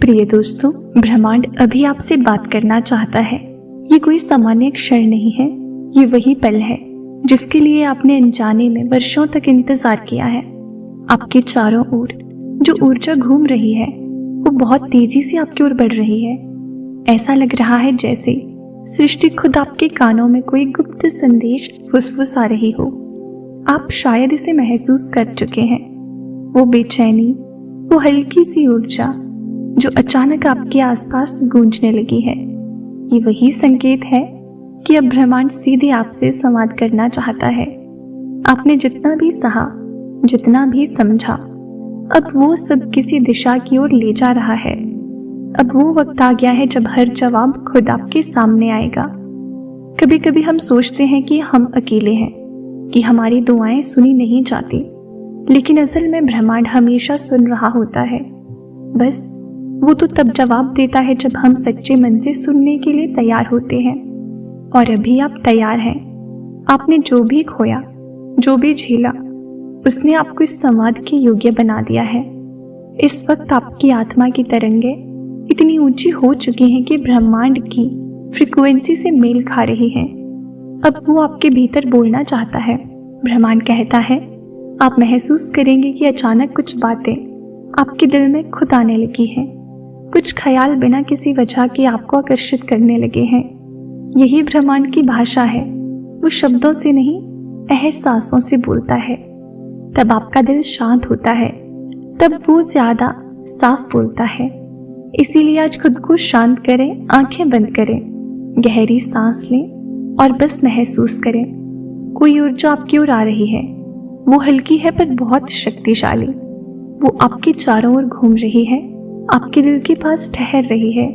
प्रिय दोस्तों, ब्रह्मांड अभी आपसे बात करना चाहता है। ये कोई सामान्य क्षण नहीं है, ये वही पल है जिसके लिए आपने अनजाने में वर्षों तक इंतजार किया है। आपके चारों ओर जो ऊर्जा घूम रही है वो बहुत तेजी से आपकी ओर बढ़ रही है। ऐसा लग रहा है जैसे सृष्टि खुद आपके कानों में कोई गुप्त संदेश फुसफुसा रही हो। आप शायद इसे महसूस कर चुके हैं, वो बेचैनी, वो हल्की सी ऊर्जा जो अचानक आपके आसपास गूंजने लगी है। ये वही संकेत है कि अब ब्रह्मांड सीधे आपसे संवाद करना चाहता है। आपने जितना भी सहा, जितना भी समझा, अब वो सब किसी दिशा की ओर ले जा रहा है। अब वो वक्त आ गया है जब हर जवाब खुद आपके सामने आएगा। कभी कभी हम सोचते हैं कि हम अकेले हैं, कि हमारी दुआएं सुनी नहीं जाती, लेकिन असल में ब्रह्मांड हमेशा सुन रहा होता है। बस वो तो तब जवाब देता है जब हम सच्चे मन से सुनने के लिए तैयार होते हैं। और अभी आप तैयार हैं। आपने जो भी खोया, जो भी झेला, उसने आपको इस संवाद के योग्य बना दिया है। इस वक्त आपकी आत्मा की तरंगें इतनी ऊंची हो चुकी हैं कि ब्रह्मांड की फ्रीक्वेंसी से मेल खा रही हैं। अब वो आपके भीतर बोलना चाहता है। ब्रह्मांड कहता है, आप महसूस करेंगे कि अचानक कुछ बातें आपके दिल में खुद आने लगी हैं। कुछ ख्याल बिना किसी वजह के आपको आकर्षित करने लगे हैं। यही ब्रह्मांड की भाषा है। वो शब्दों से नहीं, एहसासों से बोलता है। तब आपका दिल शांत होता है, तब वो ज्यादा साफ बोलता है। इसीलिए आज खुद को शांत करें, आंखें बंद करें, गहरी सांस लें और बस महसूस करें। कोई ऊर्जा आपकी ओर आ रही है। वो हल्की है पर बहुत शक्तिशाली। वो आपके चारों ओर घूम रही है, आपके दिल के पास ठहर रही है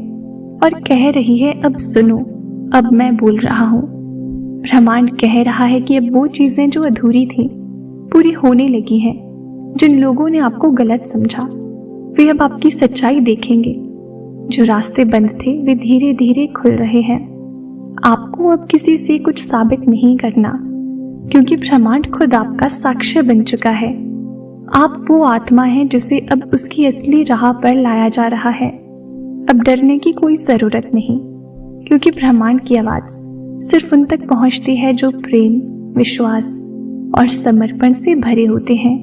और कह रही है, अब सुनो, अब मैं बोल रहा हूँ। ब्रह्मांड कह रहा है कि अब वो चीजें जो अधूरी थी पूरी होने लगी हैं। जिन लोगों ने आपको गलत समझा वे अब आपकी सच्चाई देखेंगे। जो रास्ते बंद थे वे धीरे धीरे खुल रहे हैं। आपको अब किसी से कुछ साबित नहीं करना, क्योंकि ब्रह्मांड खुद आपका साक्ष्य बन चुका है। आप वो आत्मा हैं जिसे अब उसकी असली राह पर लाया जा रहा है। अब डरने की कोई जरूरत नहीं, क्योंकि ब्रह्मांड की आवाज सिर्फ उन तक पहुंचती है जो प्रेम, विश्वास और समर्पण से भरे होते हैं।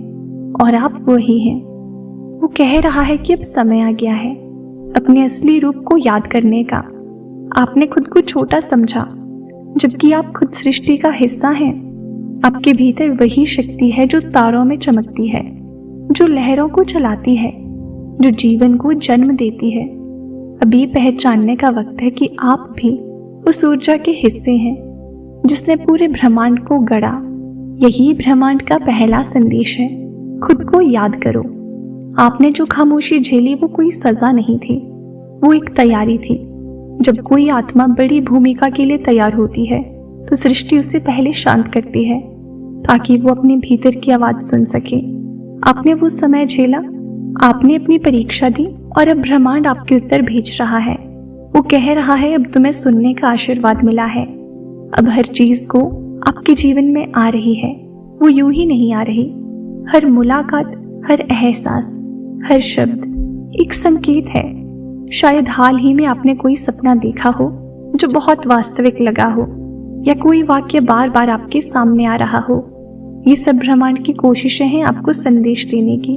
और आप वही हैं। वो कह रहा है कि अब समय आ गया है अपने असली रूप को याद करने का। आपने खुद को छोटा समझा, जबकि आप खुद सृष्टि का हिस्सा हैं। आपके भीतर वही शक्ति है जो तारों में चमकती है, जो लहरों को चलाती है, जो जीवन को जन्म देती है। अभी पहचानने का वक्त है कि आप भी उस ऊर्जा के हिस्से हैं जिसने पूरे ब्रह्मांड को गढ़ा। यही ब्रह्मांड का पहला संदेश है। खुद को याद करो। आपने जो खामोशी झेली वो कोई सजा नहीं थी, वो एक तैयारी थी। जब कोई आत्मा बड़ी भूमिका के लिए तैयार होती है तो सृष्टि उसे पहले शांत करती है ताकि वो अपने भीतर की आवाज सुन सके। आपने वो समय झेला, आपने अपनी परीक्षा दी और अब ब्रह्मांड आपके उत्तर भेज रहा है। वो कह रहा है, अब तुम्हें सुनने का आशीर्वाद मिला है। अब हर चीज को आपके जीवन में आ रही है। वो यूं ही नहीं आ रही। हर मुलाकात, हर एहसास, हर शब्द एक संकेत है। शायद हाल ही में आपने कोई सपना देखा हो जो बहुत वास्तविक लगा हो, या कोई वाक्य बार बार आपके सामने आ रहा हो। ये सब ब्रह्मांड की कोशिशें हैं आपको संदेश देने की।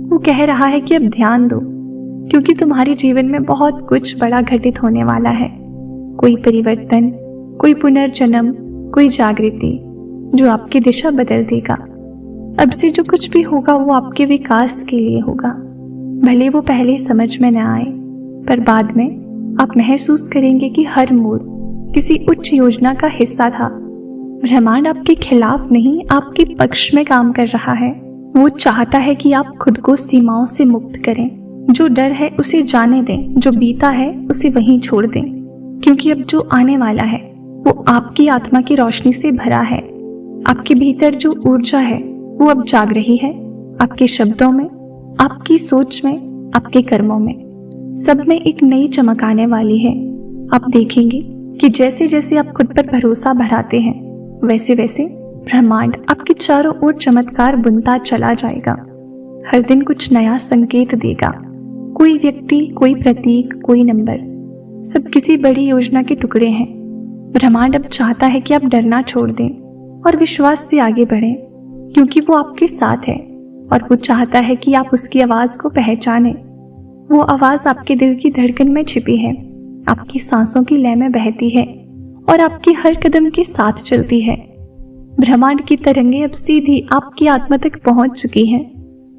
वो कह रहा है कि अब ध्यान दो, क्योंकि तुम्हारे जीवन में बहुत कुछ बड़ा घटित होने वाला है। कोई परिवर्तन, कोई पुनर्जन्म, कोई जागृति जो आपकी दिशा बदल देगा। अब से जो कुछ भी होगा वो आपके विकास के लिए होगा। भले वो पहले समझ में न आए, पर बाद में आप महसूस करेंगे कि हर मोड़ किसी उच्च योजना का हिस्सा था। ब्रह्मांड आपके खिलाफ नहीं, आपके पक्ष में काम कर रहा है। वो चाहता है कि आप खुद को सीमाओं से मुक्त करें। जो डर है उसे जाने दें, जो बीता है उसे वहीं छोड़ दें, क्योंकि अब जो आने वाला है वो आपकी आत्मा की रोशनी से भरा है। आपके भीतर जो ऊर्जा है वो अब जाग रही है। आपके शब्दों में, आपकी सोच में, आपके कर्मों में, सब में एक नई चमक आने वाली है। आप देखेंगे कि जैसे जैसे आप खुद पर भरोसा बढ़ाते हैं, वैसे वैसे ब्रह्मांड आपके चारों ओर चमत्कार बुनता चला जाएगा। हर दिन कुछ नया संकेत देगा। कोई व्यक्ति, कोई प्रतीक, कोई नंबर, सब किसी बड़ी योजना के टुकड़े हैं। ब्रह्मांड अब चाहता है कि आप डरना छोड़ दें और विश्वास से आगे बढ़ें, क्योंकि वो आपके साथ है और वो चाहता है कि आप उसकी आवाज को पहचानें। वो आवाज आपके दिल की धड़कन में छिपी है, आपकी सांसों की लय में बहती है और आपके हर कदम के साथ चलती है। ब्रह्मांड की तरंगें अब सीधी आपकी आत्मा तक पहुंच चुकी हैं।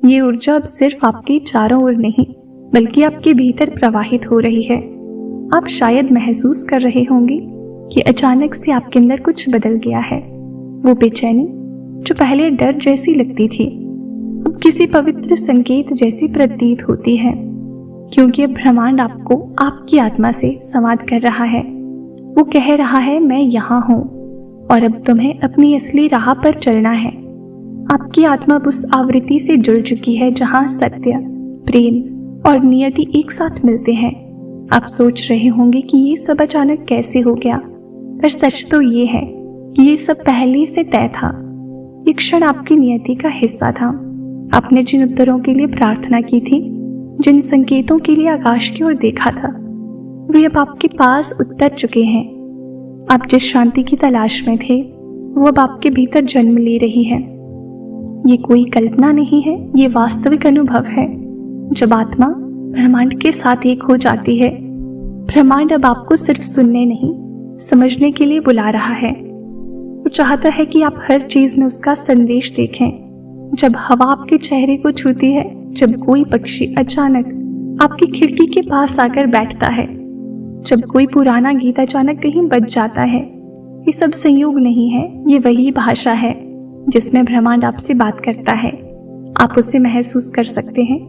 ये ऊर्जा अब सिर्फ आपके चारों ओर नहीं, बल्कि आपके भीतर प्रवाहित हो रही है। आप शायद महसूस कर रहे होंगे कि अचानक से आपके अंदर कुछ बदल गया है। वो बेचैनी जो पहले डर जैसी लगती थी, अब किसी पवित्र संकेत जैसी प्रतीत होती है, क्योंकि अब ब्रह्मांड आपको आपकी आत्मा से संवाद कर रहा है। वो कह रहा है, मैं यहाँ हूँ और अब तुम्हें अपनी असली राह पर चलना है। आपकी आत्मा अब उस आवृत्ति से जुड़ चुकी है जहाँ सत्य, प्रेम और नियति एक साथ मिलते हैं। आप सोच रहे होंगे कि ये सब अचानक कैसे हो गया, पर सच तो ये है कि ये सब पहले से तय था। ये क्षण आपकी नियति का हिस्सा था। आपने जिन उत्तरों के लिए प्रार्थना की थी, जिन संकेतों के लिए आकाश की ओर देखा था, वे अब आपके पास उतर चुके हैं। आप जिस शांति की तलाश में थे, वो अब आपके भीतर जन्म ले रही है। ये कोई कल्पना नहीं है, ये वास्तविक अनुभव है। जब आत्मा ब्रह्मांड के साथ एक हो जाती है, ब्रह्मांड अब आपको सिर्फ सुनने नहीं, समझने के लिए बुला रहा है। वो चाहता है कि आप हर चीज में उसका संदेश देखें। जब हवा आपके चेहरे को छूती है, जब कोई पक्षी अचानक आपकी खिड़की के पास आकर बैठता है, जब कोई पुराना गीत अचानक कहीं बज जाता है, ये सब संयोग नहीं है, ये वही भाषा है जिसमें ब्रह्मांड आपसे बात करता है। आप उसे महसूस कर सकते हैं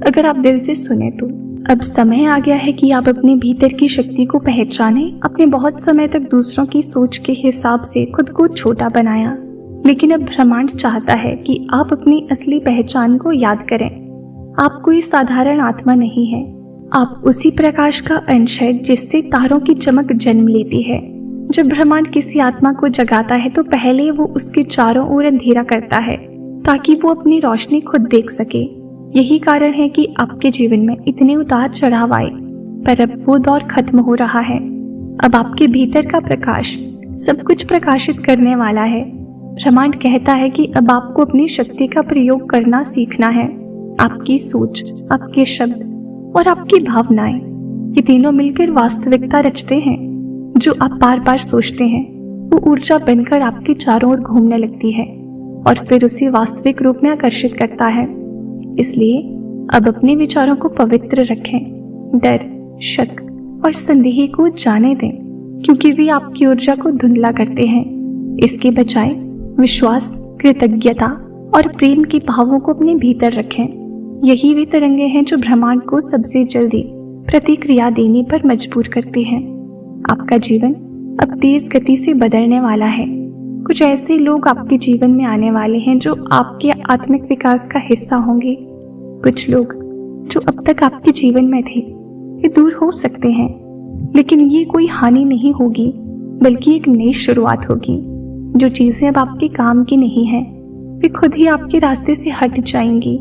अगर आप दिल से सुने तो। अब समय आ गया है कि आप अपने भीतर की शक्ति को पहचानें। आपने बहुत समय तक दूसरों की सोच के हिसाब से खुद को छोटा बनाया, लेकिन अब ब्रह्मांड चाहता है कि आप अपनी असली पहचान को याद करें। आप कोई साधारण आत्मा नहीं है, आप उसी प्रकाश का अंश है जिससे तारों की चमक जन्म लेती है। जब ब्रह्मांड किसी आत्मा को जगाता है तो पहले वो उसके चारों ओर अंधेरा करता है ताकि वो अपनी रोशनी खुद देख सके। यही कारण है कि आपके जीवन में इतने उतार चढ़ाव आए, पर अब वो दौर खत्म हो रहा है। अब आपके भीतर का प्रकाश सब कुछ प्रकाशित करने वाला है। ब्रह्मांड कहता है कि अब आपको अपनी शक्ति का प्रयोग करना सीखना है। आपकी सोच, आपके शब्द और आपकी भावनाएं, ये तीनों मिलकर वास्तविकता रचते हैं। जो आप बार बार सोचते हैं, वो ऊर्जा बनकर आपके चारों ओर घूमने लगती है और फिर उसे वास्तविक रूप में आकर्षित करता है। इसलिए अब अपने विचारों को पवित्र रखें, डर, शक और संदेह को जाने दें, क्योंकि वे आपकी ऊर्जा को धुंधला करते हैं। इसके बजाय विश्वास, कृतज्ञता और प्रेम के भावों को अपने भीतर रखें। यही वे तरंगे हैं जो ब्रह्मांड को सबसे जल्दी प्रतिक्रिया देने पर मजबूर करती हैं। आपका जीवन अब तेज गति से बदलने वाला है। कुछ ऐसे लोग आपके जीवन में आने वाले हैं जो आपके आत्मिक विकास का हिस्सा होंगे। कुछ लोग जो अब तक आपके जीवन में थे, ये दूर हो सकते हैं, लेकिन ये कोई हानि नहीं होगी, बल्कि एक नई शुरुआत होगी। जो चीजें अब आपके काम की नहीं है, वे खुद ही आपके रास्ते से हट जाएंगी।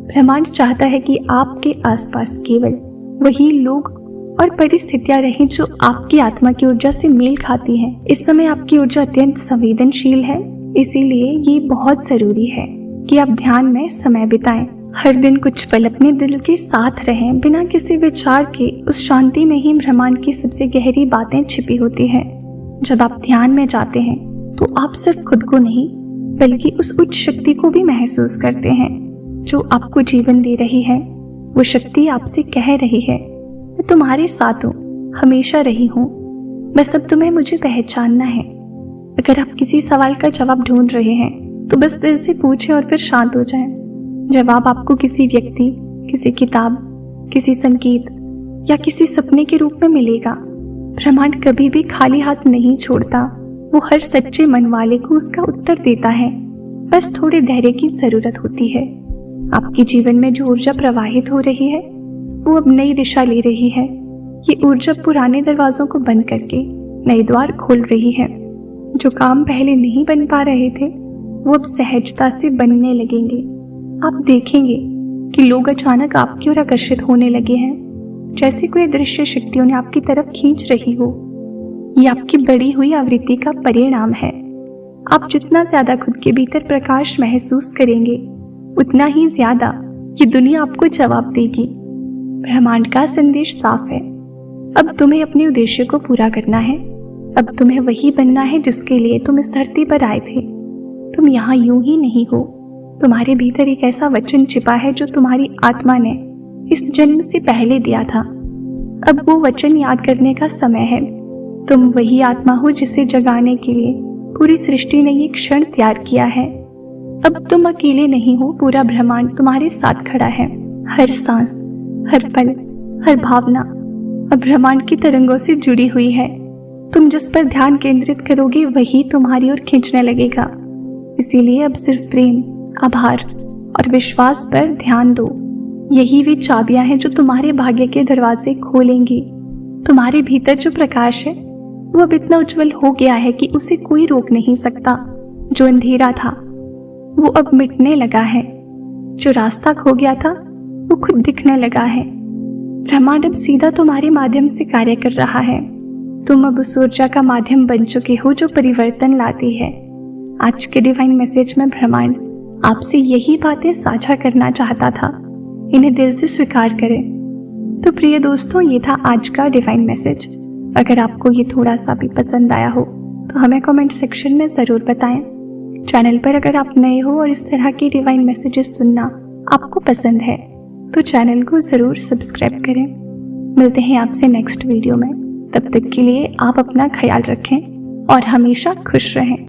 ब्रह्मांड चाहता है कि आपके आसपास केवल वही लोग और परिस्थितियां रहें जो आपकी आत्मा की ऊर्जा से मेल खाती हैं। इस समय आपकी ऊर्जा अत्यंत संवेदनशील है, इसीलिए ये बहुत जरूरी है कि आप ध्यान में समय बिताएं। हर दिन कुछ पल अपने दिल के साथ रहें, बिना किसी विचार के। उस शांति में ही ब्रह्मांड की सबसे गहरी बातें छिपी होती हैं। जब आप ध्यान में जाते हैं तो आप सिर्फ खुद को नहीं, बल्कि उस उच्च शक्ति को भी महसूस करते हैं जो आपको जीवन दे रही है। वो शक्ति आपसे कह रही है, मैं तुम्हारे साथ हूँ, हमेशा रही हूँ, बस अब तुम्हें मुझे पहचानना है। अगर आप किसी सवाल का जवाब ढूंढ रहे हैं तो बस दिल से पूछें और फिर शांत हो जाएं। जवाब आपको किसी व्यक्ति, किसी किताब, किसी संकेत या किसी सपने के रूप में मिलेगा। ब्रह्मांड कभी भी खाली हाथ नहीं छोड़ता, वो हर सच्चे मन वाले को उसका उत्तर देता है। बस थोड़े धैर्य की जरूरत होती है। आपके जीवन में जो ऊर्जा प्रवाहित हो रही है, वो अब नई दिशा ले रही है। ये ऊर्जा पुराने दरवाजों को बंद करके नए द्वार खोल रही है। जो काम पहले नहीं बन पा रहे थे, वो अब सहजता से बनने लगेंगे। आप देखेंगे कि लोग अचानक आपकी ओर आकर्षित होने लगे हैं, जैसे कोई अदृश्य शक्ति उन्हें आपकी तरफ खींच रही हो। ये आपकी बढ़ी हुई आवृत्ति का परिणाम है। आप जितना ज्यादा खुद के भीतर प्रकाश महसूस करेंगे, उतना ही ज्यादा ये दुनिया आपको जवाब देगी। ब्रह्मांड का संदेश साफ है। अब तुम्हें अपने उद्देश्य को पूरा करना है। अब तुम्हें वही बनना है जिसके लिए तुम इस धरती पर आए थे। तुम यहाँ यूं ही नहीं हो। तुम्हारे भीतर एक ऐसा वचन छिपा है जो तुम्हारी आत्मा ने इस जन्म से पहले दिया था। अब वो वचन याद करने का समय है। तुम वही आत्मा हो जिसे जगाने के लिए पूरी सृष्टि ने ये क्षण तैयार किया है। अब तुम अकेले नहीं हो, पूरा ब्रह्मांड तुम्हारे साथ खड़ा है। हर सांस, हर पल, हर भावना अब ब्रह्मांड की तरंगों से जुड़ी हुई है। तुम जिस पर ध्यान केंद्रित करोगे वही तुम्हारी ओर खींचने लगेगा। इसीलिए अब सिर्फ प्रेम, आभार और विश्वास पर ध्यान दो। यही वे चाबियां हैं जो तुम्हारे भाग्य के दरवाजे खोलेंगी। तुम्हारे भीतर जो प्रकाश है वो अब इतना उज्जवल हो गया है कि उसे कोई रोक नहीं सकता। जो अंधेरा था वो अब मिटने लगा है। जो रास्ता खो गया था वो खुद दिखने लगा है। ब्रह्मांड अब सीधा तुम्हारे माध्यम से कार्य कर रहा है। तुम अब उस ऊर्जा का माध्यम बन चुके हो जो परिवर्तन लाती है। आज के डिवाइन मैसेज में ब्रह्मांड आपसे यही बातें साझा करना चाहता था। इन्हें दिल से स्वीकार करें। तो प्रिय दोस्तों, ये था आज का डिवाइन मैसेज। अगर आपको ये थोड़ा सा भी पसंद आया हो तो हमें कमेंट सेक्शन में ज़रूर बताएं। चैनल पर अगर आप नए हो और इस तरह के डिवाइन मैसेजेस सुनना आपको पसंद है तो चैनल को ज़रूर सब्सक्राइब करें। मिलते हैं आपसे नेक्स्ट वीडियो में। तब तक के लिए आप अपना ख्याल रखें और हमेशा खुश रहें।